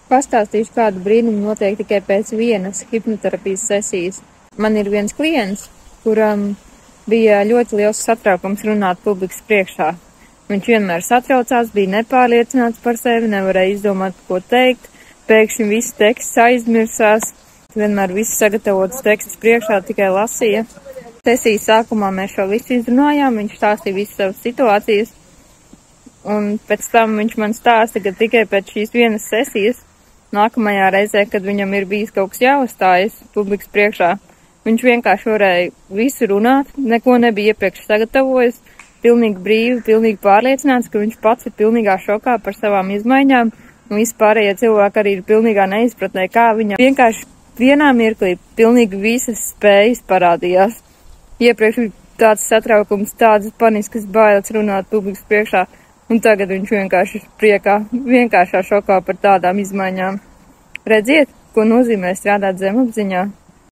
Pastāstīšu, kādu brīnumu notiek tikai pēc vienas hipnoterapijas sesijas. Man ir viens klients, kuram bija ļoti liels satraukums runāt publikas priekšā. Viņš vienmēr satraucās, bija nepārliecināts par sevi, nevarēja izdomāt, ko teikt, pēkšņi viss teksts aizmirsās, vienmēr viss sagatavots teksts priekšā tikai lasīja. Sesijas sākumā mēs šo visu izrunājām, viņš stāstīja visas savas situācijas, un pēc tam viņš man stāsta, ka tikai pēc šīs vienas sesijas, nākamajā reizē, kad viņam ir bijis kaut kas jāuzstājas publikas priekšā, viņš vienkārši varēja visu runāt, neko nebija iepriekš sagatavojis, pilnīgi brīvi, pilnīgi pārliecināts, ka viņš pats ir pilnīgā šokā par savām izmaiņām, un vispārējie cilvēki arī ir pilnīgā neizpratnē, kā viņam vienkārši vienā mirklī pilnīgi visas spējas parādījās. Iepriekš bija tāds satraukums, tādas paniskas bailes runāt publikas priekšā, un tagad viņš vienkārši ir priekā, vienkāršā šokā par tādām izmaiņām. Redziet, ko nozīmē strādāt zemapziņā?